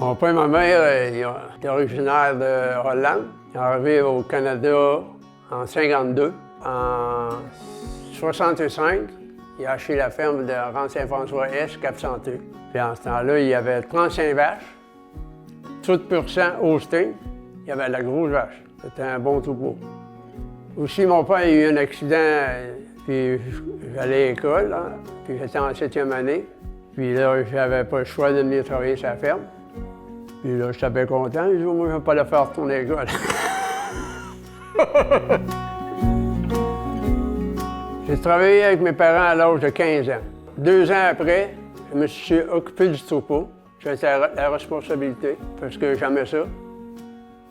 Mon père et ma mère, ils sont originaires de Hollande. Ils sont arrivés au Canada en 52. En 65, il a acheté la ferme de Rang Saint-François-Est, Cap-Santé. Puis en ce temps-là, il y avait 35 vaches, toutes pur sang Holstein. Il y avait la grosse vache. C'était un bon troupeau. Aussi, mon père a eu un accident, puis j'allais à l'école, là, puis j'étais en 7e année. Puis là, j'avais pas le choix de venir travailler sur la ferme. Puis là, j'étais bien content. Je dis, moi, je ne vais pas le faire retourner à l'école. J'ai travaillé avec mes parents à l'âge de 15 ans. 2 ans après, je me suis occupé du troupeau. J'ai la responsabilité parce que j'aimais ça.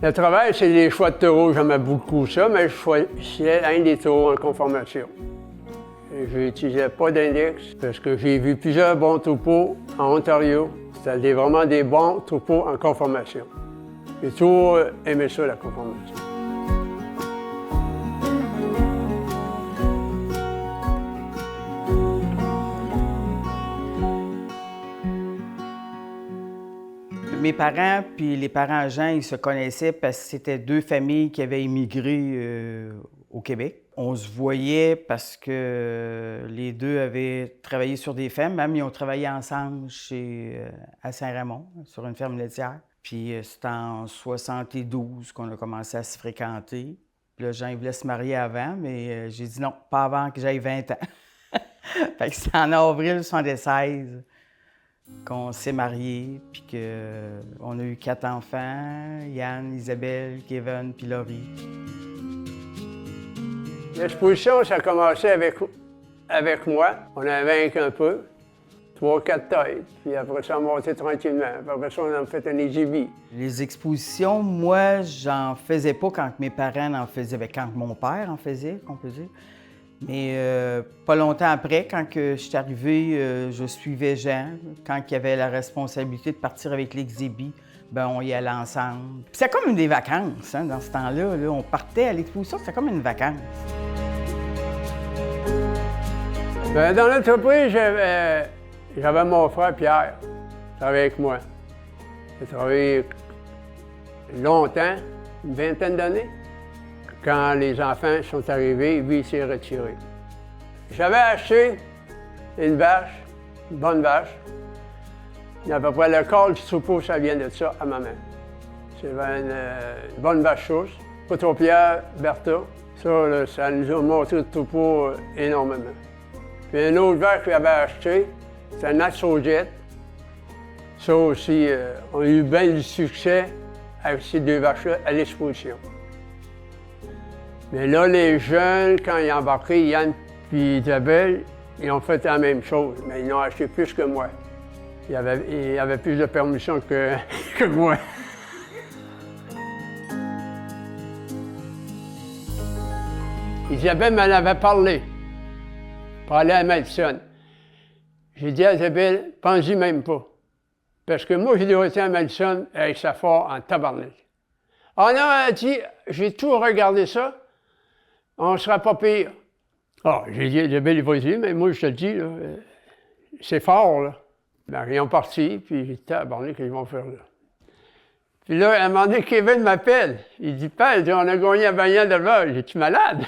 Le travail, c'est les choix de taureaux. J'aimais beaucoup ça, mais je choisissais un des taureaux en conformation. Je n'utilisais pas d'index parce que j'ai vu plusieurs bons troupeaux en Ontario. C'était vraiment des bons troupeaux en conformation. J'ai toujours aimé ça, la conformation. Mes parents puis les parents à Jean, ils se connaissaient parce que c'était 2 familles qui avaient immigré au Québec. On se voyait parce que les 2 avaient travaillé sur des fermes. Même, ils ont travaillé ensemble à Saint-Raymond, sur une ferme laitière. Puis c'était en 72 qu'on a commencé à se fréquenter. Puis là, Jean, il voulait se marier avant, mais j'ai dit non, pas avant que j'aille 20 ans. Fait que c'est en avril 1976 qu'on s'est mariés, puis qu'on a eu 4 enfants, Yann, Isabelle, Kevin, puis Laurie. L'exposition, ça a commencé avec moi. On avait un peu, 3-4 têtes, puis après ça, on montait tranquillement. Puis après ça, on en fait un exhibit. Les expositions, moi, j'en faisais pas quand mes parents en faisaient, quand mon père en faisait, qu'on peut dire. Mais pas longtemps après, quand je suis arrivé, je suivais Jean. Quand il avait la responsabilité de partir avec l'exhibit, ben on y allait ensemble. C'était comme des vacances, hein, dans ce temps-là. Là. On partait à l'exposition, c'était comme une vacance. Bien, dans l'entreprise, j'avais mon frère Pierre, qui travaillait avec moi. J'ai travaillé longtemps, une vingtaine d'années. Quand les enfants sont arrivés, lui, il s'est retiré. J'avais acheté une vache, une bonne vache. À peu près le quart du troupeau, ça vient de ça à ma main. C'est une bonne vache chausse. Pierre, Bertha, ça, là, ça nous a montré le troupeau énormément. Puis une autre vache que j'avais achetée, c'est un Natsojet. Ça aussi, on a eu bien du succès avec ces 2 vaches-là à l'exposition. Mais là, les jeunes, quand ils ont embarqué, Yann et Isabelle, ils ont fait la même chose, mais ils ont acheté plus que moi. Ils avaient plus de permission que moi. Isabelle m'en avait parlé pour aller à Madison. J'ai dit à Isabelle, pense-y même pas. Parce que moi, j'ai dû rester à Madison avec sa fort en tabarnak. Ah non, elle a dit, j'ai tout regardé ça. On ne sera pas pire. Ah, j'ai dit, Isabelle, vas-y, mais moi, je te le dis, là, c'est fort, là. Ben, ils ont parti, puis j'ai dit, tabarnak, qu'est-ce qu'ils vont faire là? Puis là, à un moment donné, Kevin m'appelle. Il dit, Père, on a gagné à Bagnan d'élevage. Es-tu malade?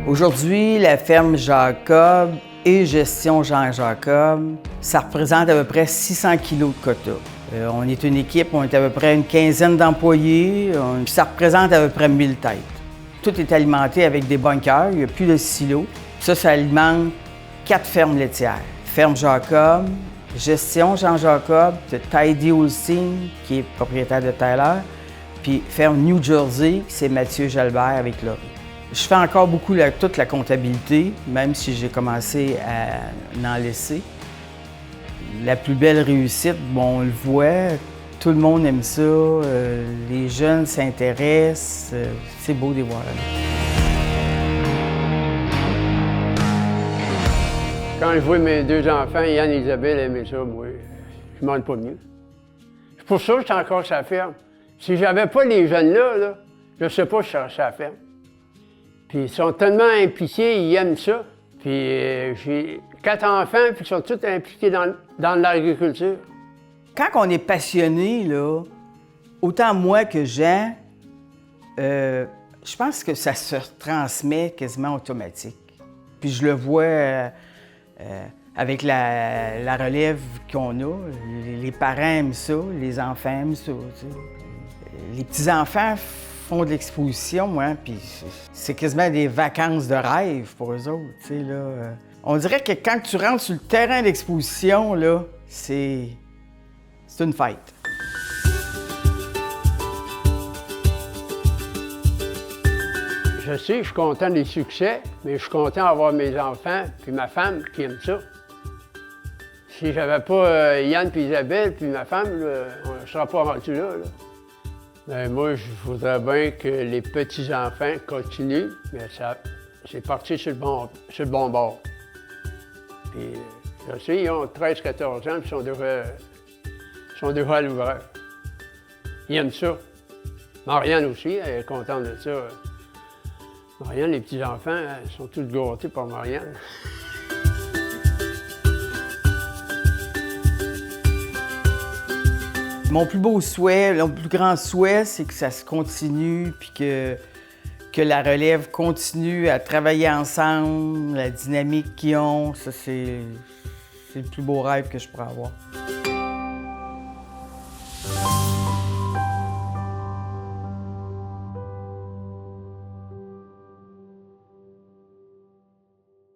Aujourd'hui, la ferme Jacob et gestion Jean-Jacob, ça représente à peu près 600 kilos de quota. On est une équipe, on est à peu près une quinzaine d'employés, ça représente à peu près 1000 têtes. Tout est alimenté avec des bunkers, il n'y a plus de silos. Ça alimente 4 fermes laitières. Ferme Jacob, gestion Jean-Jacob, de Tidy Holstein, qui est propriétaire de Tyler, puis ferme New Jersey, c'est Mathieu Jalbert avec Laurie. Je fais encore beaucoup toute la comptabilité, même si j'ai commencé à en laisser. La plus belle réussite, bon, on le voit, tout le monde aime ça, les jeunes s'intéressent, c'est beau de les voir. Quand je vois mes 2 enfants, Yann et Isabelle, aimaient ça, moi, je ne demande pas mieux. C'est pour ça que je suis encore sur la ferme. Si j'avais pas les jeunes là, je ne sais pas si je serais sur la ferme. Puis ils sont tellement impliqués, ils aiment ça. Puis j'ai 4 enfants, puis ils sont tous impliqués dans l'agriculture. Quand on est passionné, là, autant moi que Jean, je pense que ça se transmet quasiment automatique. Puis je le vois avec la relève qu'on a. Les parents aiment ça, les enfants aiment ça. Tu sais. Les petits-enfants font de l'exposition, hein, puis c'est quasiment des vacances de rêve pour eux autres. Tu sais, là. On dirait que quand tu rentres sur le terrain d'exposition, là, c'est une fête. Je sais, je suis content des succès, mais je suis content d'avoir mes enfants puis ma femme qui aiment ça. Si j'avais pas Yann puis Isabelle puis ma femme, là, on ne serait pas rendu là. Ben, moi, je voudrais bien que les petits-enfants continuent, mais ça, c'est parti sur le bon bord. Puis, je sais, ils ont 13-14 ans, puis ils sont déjà à l'ouvrage. Ils aiment ça. Marianne aussi, elle est contente de ça. Marianne, les petits-enfants, ils sont tous gâtés par Marianne. Mon plus beau souhait, mon plus grand souhait, c'est que ça se continue, puis que la relève continue à travailler ensemble, la dynamique qu'ils ont. Ça, c'est le plus beau rêve que je pourrais avoir.